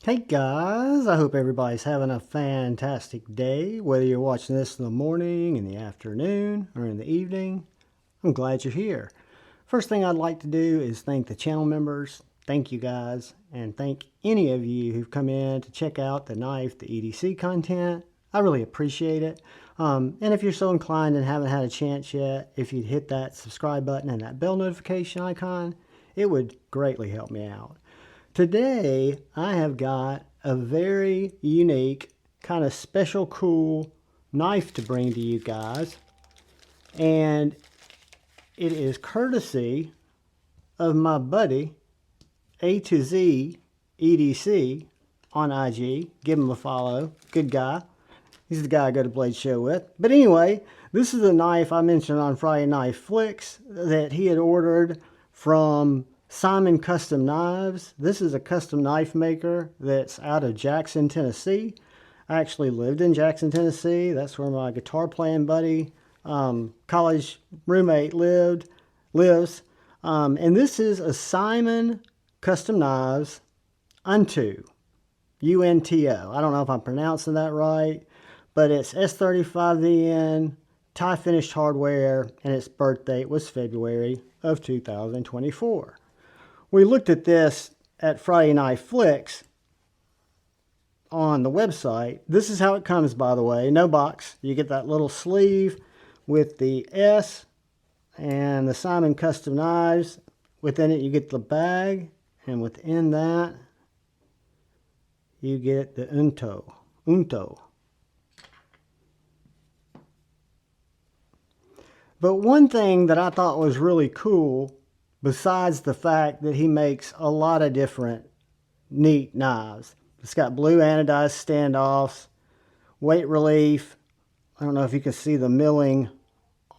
Hey guys, I hope everybody's having a fantastic day, whether you're watching this in the morning, in the afternoon, or in the evening. I'm glad you're here. First thing I'd like to do is thank the channel members. Thank you guys, and thank any of you who've come in to check out the knife, the EDC content. I really appreciate it. And if you're so inclined and haven't had a chance yet, if you'd hit that subscribe button and that bell notification icon, it would greatly help me out. Today, I have got a very unique, kind of special cool knife to bring to you guys. And it is courtesy of my buddy, A to Z EDC on IG. Give him a follow. Good guy. He's the guy I go to Blade Show with. But anyway, this is a knife I mentioned on Friday Knife Flicks that he had ordered from Simeon Custom Knives. This is a custom knife maker that's out of Jackson, Tennessee. I actually lived in Jackson, Tennessee. That's where my guitar playing buddy, college roommate lives. And this is a Simeon Custom Knives Unto, UNTO. I don't know if I'm pronouncing that right, but it's S35VN, tie finished hardware, and its birth date was February of 2024. We looked at this at Friday Night Flicks on the website. This is how it comes, by the way. No box. You get that little sleeve with the S and the Simeon Custom Knives. Within it, you get the bag, and within that, you get the Unto. But one thing that I thought was really cool, besides the fact that he makes a lot of different neat knives. It's got blue anodized standoffs, weight relief. I don't know if you can see the milling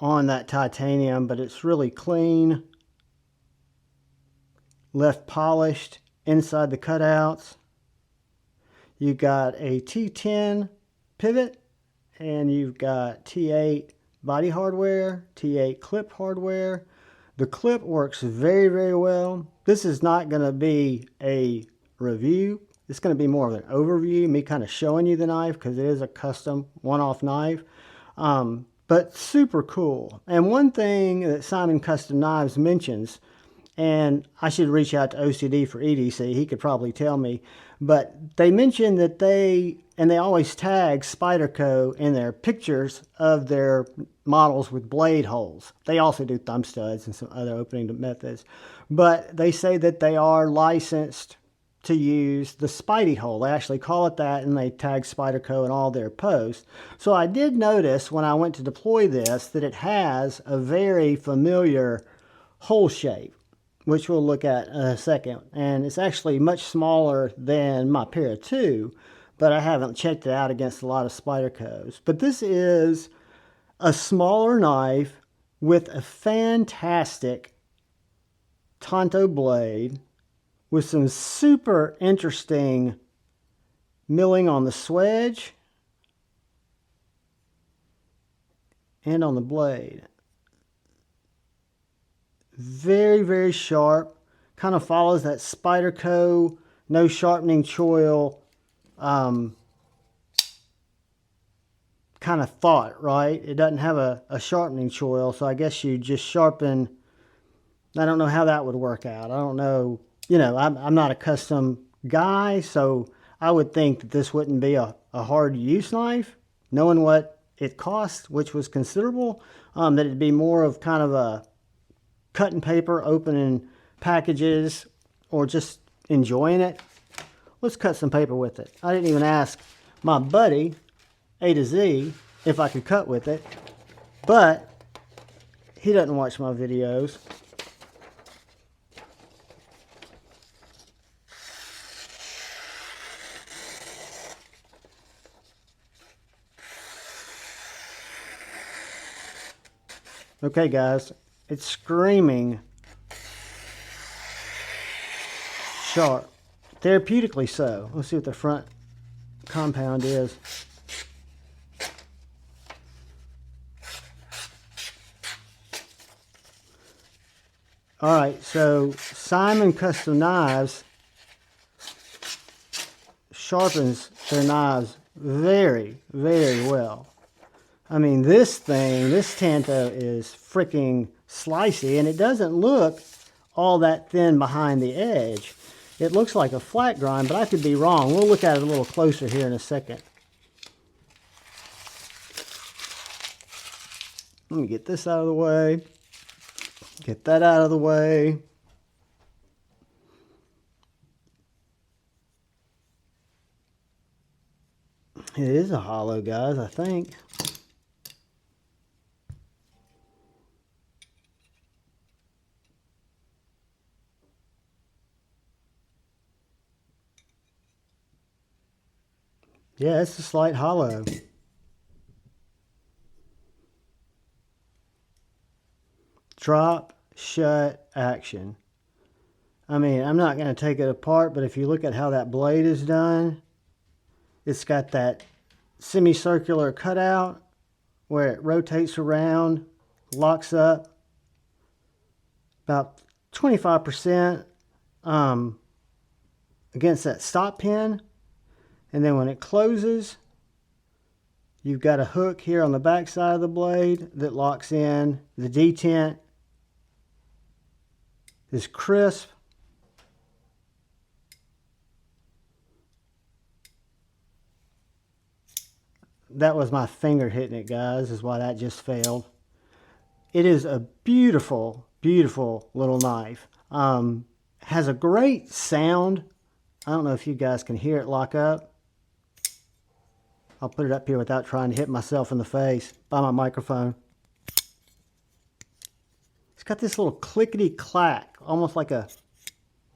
on that titanium, but it's really clean. Left polished inside the cutouts. You got a T10 pivot, and you've got T8 body hardware, T8 clip hardware. The clip works very, very well. This is not going to be a review. It's going to be more of an overview, me kind of showing you the knife because it is a custom one-off knife. But super cool. And one thing that Simeon Custom Knives mentions, and I should reach out to OCD for EDC, he could probably tell me, but they mention that they always tag Spyderco in their pictures of their models with blade holes. They also do thumb studs and some other opening methods, but they say that they are licensed to use the Spidey hole. They actually call it that, and they tag Spyderco in all their posts. So I did notice when I went to deploy this that it has a very familiar hole shape, which we'll look at in a second. And it's actually much smaller than my Para 2, but I haven't checked it out against a lot of Spydercos. But this is a smaller knife with a fantastic tanto blade with some super interesting milling on the swedge and on the blade. Very, very sharp. Kind of follows that Spyderco no sharpening choil kind of thought, right? It doesn't have a sharpening choil, so I guess you just sharpen. I don't know how that would work out. I don't know. You know, I'm not a custom guy, so I would think that this wouldn't be a hard use knife, knowing what it cost, which was considerable, that it'd be more of kind of a cutting paper, opening packages, or just enjoying it. Let's cut some paper with it. I didn't even ask my buddy, A to Z, if I could cut with it, but he doesn't watch my videos. Okay, guys, it's screaming sharp, therapeutically so. Let's see what the front compound is. All right, so Simeon Custom Knives sharpens their knives very, very well. I mean, this tanto is freaking slicey, and it doesn't look all that thin behind the edge. It looks like a flat grind, but I could be wrong. We'll look at it a little closer here in a second. Let me get this out of the way. Get that out of the way. It is a hollow, guys, I think. Yeah, it's a slight hollow. Drop, shut, action. I mean, I'm not going to take it apart, but if you look at how that blade is done, it's got that semicircular cutout where it rotates around, locks up about 25% against that stop pin. And then when it closes, you've got a hook here on the back side of the blade that locks in. The detent is crisp. That was my finger hitting it, guys, is why that just failed. It is a beautiful, beautiful little knife. Has a great sound. I don't know if you guys can hear it lock up. I'll put it up here without trying to hit myself in the face by my microphone. It's got this little clickety clack, almost like a...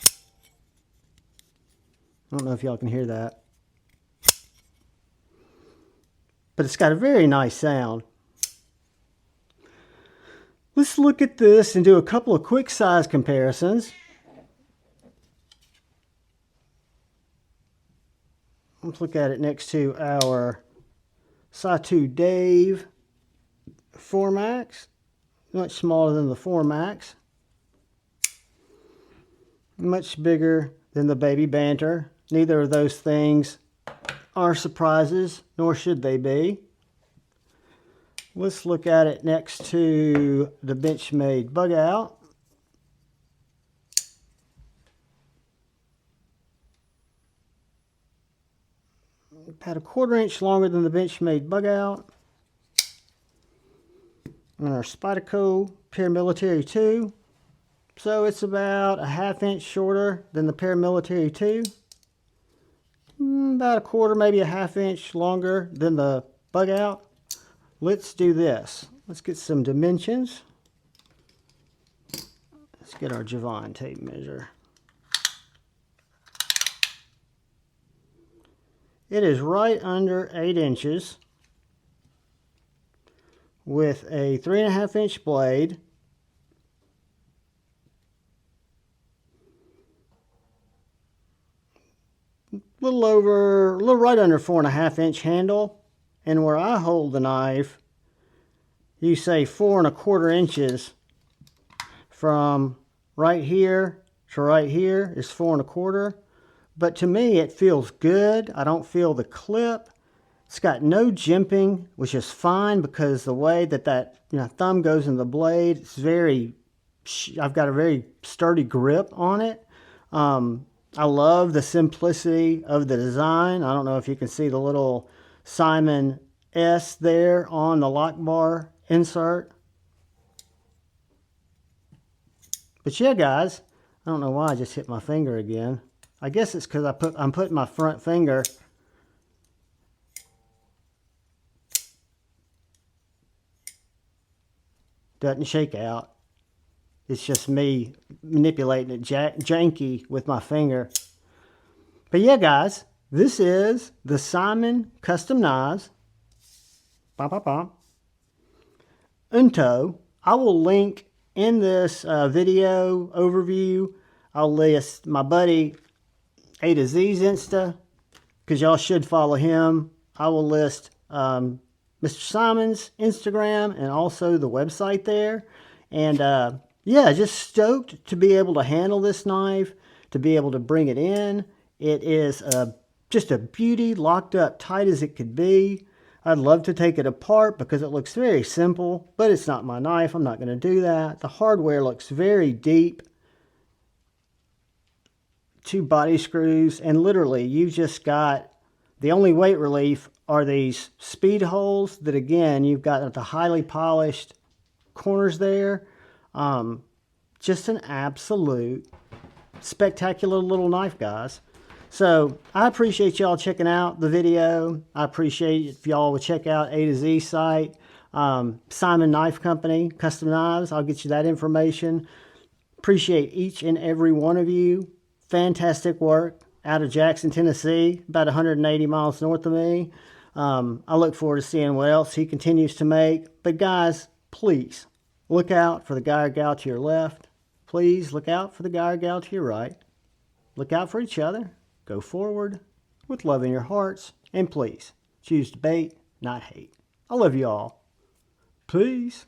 I don't know if y'all can hear that. But it's got a very nice sound. Let's look at this and do a couple of quick size comparisons. Let's look at it next to our Sawtooth Dave 4 Max. Much smaller than the 4 Max. Much bigger than the Baby Banter. Neither of those things are surprises, nor should they be. Let's look at it next to the Benchmade Bug Out. About a 1/4 inch longer than the Benchmade Bug Out. And our Spyderco Paramilitary 2. So it's about a 1/2 inch shorter than the Paramilitary 2. About a 1/4, maybe a 1/2 inch longer than the Bug Out. Let's do this. Let's get some dimensions. Let's get our Javon tape measure. It is right under 8 inches with a 3.5 inch blade. A little right under 4.5 inch handle. And where I hold the knife, you say 4.25 inches from right here to right here is 4.25. But to me, it feels good. I don't feel the clip. It's got no jimping, which is fine because the way that thumb goes in the blade, it's I've got a very sturdy grip on it. I love the simplicity of the design. I don't know if you can see the little Simon S there on the lock bar insert. But yeah, guys, I don't know why I just hit my finger again. I guess it's because I'm putting my front finger doesn't shake out. It's just me manipulating it janky with my finger. But yeah, guys, this is the Simeon Custom Knives. Unto. I will link in this video overview. I'll list my buddy A to Z's Insta, because y'all should follow him. I will list Mr. Simon's Instagram and also the website there. And yeah, just stoked to be able to handle this knife, to be able to bring it in. It is a Just a beauty, locked up tight as it could be. I'd love to take it apart because it looks very simple, but it's not my knife. I'm not going to do that. The hardware looks very deep. 2 body screws, and literally you've just got, the only weight relief are these speed holes that, again, you've got the highly polished corners there. Just an absolute spectacular little knife, guys. So I appreciate y'all checking out the video. I appreciate if y'all would check out A to Z site, Simeon Knife Company, Custom Knives. I'll get you that information. Appreciate each and every one of you. Fantastic work out of Jackson, Tennessee, about 180 miles north of me. I look forward to seeing what else he continues to make. But guys, please look out for the guy or gal to your left. Please look out for the guy or gal to your right. Look out for each other. Go forward with love in your hearts. And please choose to bait, not hate. I love you all. Peace.